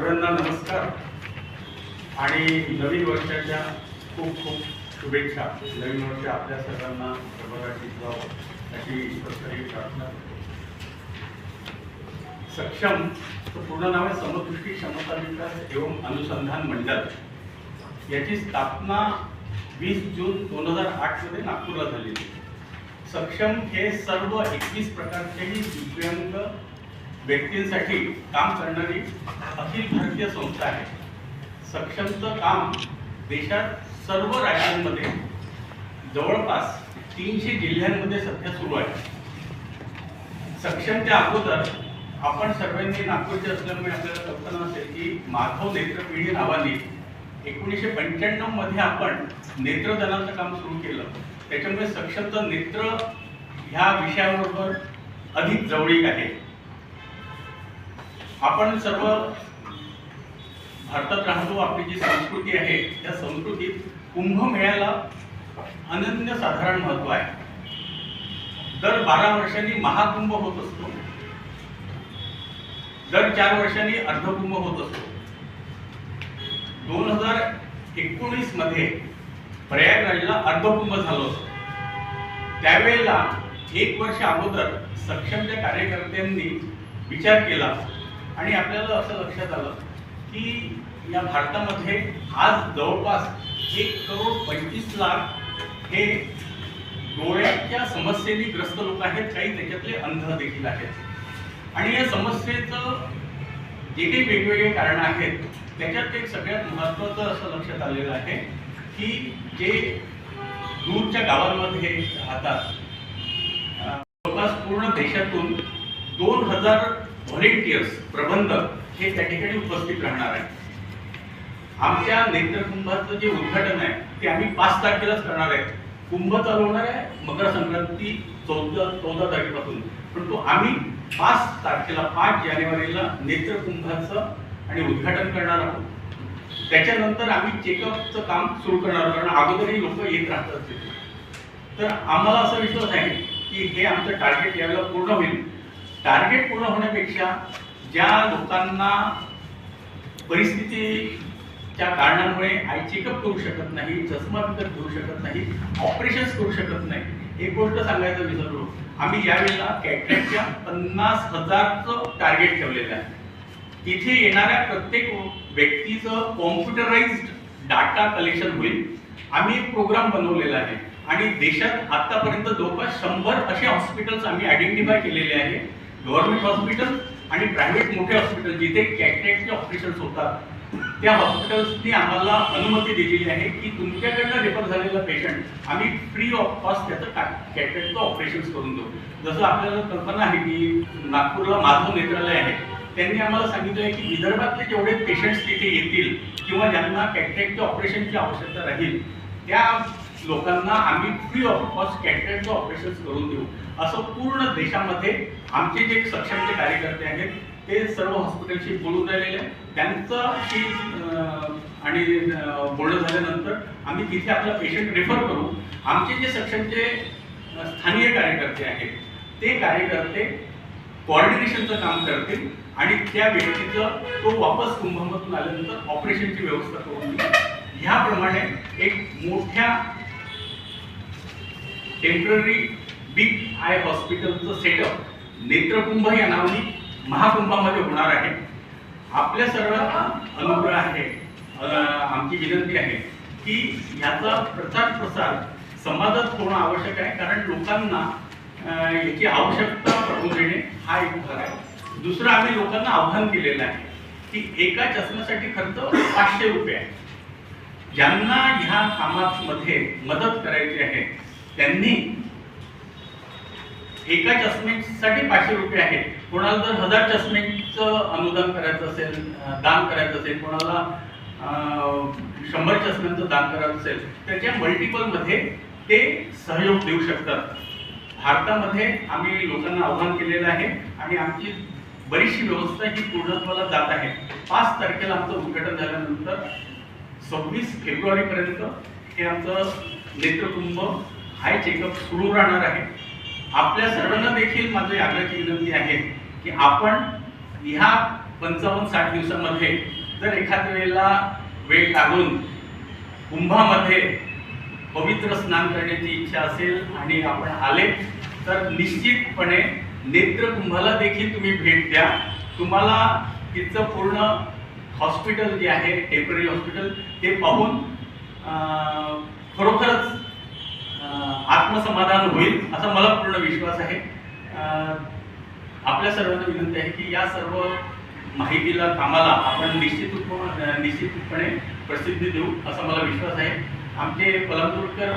सर्वांना नमस्कार आणि नवीन वर्षाच्या खूप खूप शुभेच्छा। नवीन वर्ष आपल्या सर्वांना प्रभागाची जावं अशी ईश्वरचरणी प्रार्थना। सक्षम पूर्ण नाव आहे समदृष्टी क्षमता विकास एवं अनुसंधान मंडळ। याची स्थापना 20 जून 2008 मध्ये नागपूरला झाली। सक्षम हे सर्व 21 प्रकारचे दिव्यांग व्यक्तींसाठी काम करणारी अखिल भारतीय संस्था आहे। सक्षमचं काम देशात सर्व राज्यांमध्ये जवळपास 300 जिल्ह्यांमध्ये सध्या सुरू आहे। सक्षमच्या अगोदर आपण सर्वांनी नागपूरचे असल्यामुळे आपल्याला कल्पना असेल की माधव नेत्रपिढी नावाने 1995 मध्ये आपण नेत्रदानाचं काम सुरू केलं। त्याच्यामुळे सक्षमचं नेत्र ह्या विषयाबरोबर अधिक जवळीक आहे। आपण सर्व भारतात राहतो। आपली जी संस्कृती आहे त्या संस्कृतीत कुंभमेळ्याला अनन्यसाधारण महत्त्व आहे। दर 12 वर्षांनी महाकुंभ होत असतो, दर 4 वर्षांनी अर्धकुंभ होत असतो। 2019 मध्ये प्रयागराजला अर्धकुंभ झालं होतं। त्यावेळेला 1 वर्ष अगोदर सक्षमच्या कार्यकर्त्यांनी विचार केला आणि आपल्याला असं लक्षात आलं की या भारतामध्ये आज जवळपास 1,25,00,000 हे डोळ्याच्या समस्येने ग्रस्त लोक आहेत। काही त्याच्यातले अंध देखील आहेत आणि या समस्येचं जे काही वेगवेगळे कारण आहेत त्याच्यात एक सगळ्यात महत्त्वाचं असं लक्षात आलेलं आहे की जे दूरच्या गावांमध्ये राहतात, जवळपास पूर्ण देशातून 2000 व्हॉलेंटियर्स प्रबंधक हे त्या ठिकाणी उपस्थित राहणार आहे। आमच्या नेत्रकुंभाचं जे उद्घाटन आहे ते आम्ही 5 तारखेलाच करणार आहे। कुंभ चालू होणार आहे मकर संक्रांती 14 तारखेपासून, परंतु आम्ही 5 तारखेला 5 जानेवारीला नेत्रकुंभाचं आणि उद्घाटन करणार आहोत। त्याच्यानंतर आम्ही चेकअपचं काम सुरू करणार आहोत, कारण अगोदरही लोक येत राहतात। तर आम्हाला असा विश्वास आहे की हे आमचं टार्गेट यावेळेला पूर्ण होईल। टार्गेट पूर्ण होण्यापेक्षा ज्या लोकांना परिस्थितीच्या कारणामुळे आय चेकअप करू शकत नाही, चष्मा विकत घेऊ शकत नाही, ऑपरेशन्स करू शकत नाही, एक गोष्ट सांगायचं विसरलो, आम्ही यावेळेला कॅटरॅक्टच्या 50,000चं टार्गेट ठेवलेलं आहे। तिथे येणाऱ्या प्रत्येक व्यक्तीचं कॉम्प्युटराइज्ड डाटा कलेक्शन होईल। आम्ही एक प्रोग्राम बनवलेला आहे आणि देशात आतापर्यंत जवळपास 100 असे हॉस्पिटल्स आम्ही आयडेंटिफाय केलेले आहे। गव्हर्नमेंट हॉस्पिटल आणि प्रायव्हेट मोठे हॉस्पिटल जिथे कॅटरॅक्टचे ऑपरेशन्स होतात, त्या हॉस्पिटल्सनी आम्हाला अनुमती दिलेली आहे की तुमच्याकडनं रेफर झालेला पेशंट आम्ही फ्री ऑफ कॉस्ट त्याचं कॅटरॅक्टचं ऑपरेशन्स करून देऊ। जसं आपल्याला कल्पना आहे की नागपूरला माधव नेत्रालय आहे, त्यांनी आम्हाला सांगितलं आहे की विदर्भातले जेवढे पेशंट्स तिथे येतील किंवा ज्यांना कॅटरॅक्टच्या ऑपरेशनची आवश्यकता राहील त्या लोकांना आम्ही फ्री ऑफ कॉस्ट कॅटरॅक्टचं ऑपरेशन्स करून देऊ। असं पूर्ण देशामध्ये आमचे जे सक्षमचे कार्यकर्ते आहेत ते सर्व हॉस्पिटलशी बोलून राहिलेले आहेत। त्यांच्याशी आणि बोलणं झाल्यानंतर आम्ही तिथे आपला पेशंट रेफर करू। आमचे जे सक्षमचे स्थानिक कार्यकर्ते आहेत ते कार्यकर्ते कोऑर्डिनेशनचं काम करतील आणि त्या व्यक्तीचं तो वापस कुंभमधून आल्यानंतर ऑपरेशनची व्यवस्था करून देईल। ह्याप्रमाणे एक मोठ्या टेम्पररी बिग आय हॉस्पिटलचं सेटअप नेत्रकुंभ या नावाने महाकुंभामध्ये होणार आहे। आपल्या सर्वांना अनुग्रह आहे, आमची विनंती आहे की ह्याचा प्रचार प्रसार समाजात होणं आवश्यक आहे, कारण लोकांना याची आवश्यकता पडून देणे हा एक भाग आहे। दुसरं आम्ही लोकांना आव्हान केलेलं आहे की एका चष्म्यासाठी खर्च 500 रुपये आहे। ज्यांना ह्या कामामध्ये मदत करायची आहे त्यांनी एका चष्म्यासाठी 500 रुपये आहे। कोणाला जर 1000 चष्म्यांचं अनुदान करायचं असेल, दान करायचं असेल, कोणाला 100 चष्म्यांचं दान करायचं असेल, त्याच्या मल्टिपलमध्ये ते सहयोग देऊ शकतात। भारतामध्ये आम्ही लोकांना आव्हान केलेलं आहे आणि आमची बरीचशी व्यवस्था ही पूर्णत्वाला जात आहे। 5 तारखेला आमचं उद्घाटन झाल्यानंतर 26 फेब्रुवारीपर्यंत हे आमचं नेत्रकुंभ आय चेकअप सुरू राहणार आहे। आपल्या सर्वांना देखील माझी आग्रहाची विनंती आहे की आपण ह्या 55-60 दिवसामध्ये जर एखाद्या वेळेला वेळ लागून कुंभामध्ये पवित्र स्नान करण्याची इच्छा असेल आणि आपण आले तर निश्चितपणे नेत्रकुंभाला देखील तुम्ही भेट द्या. तुम्हाला तिथचं पूर्ण हॉस्पिटल जे आहे टेम्पररी हॉस्पिटल ते पाहून खरोखरच आत्मसमाधान होईल असा मला पूर्ण विश्वास आहे. आपल्या सर्वांना विनंती आहे की या सर्व माहितीला कामाला आपण निश्चितपणे प्रसिद्धी देऊ असा मला विश्वास आहे. आमचे पलंतूरकर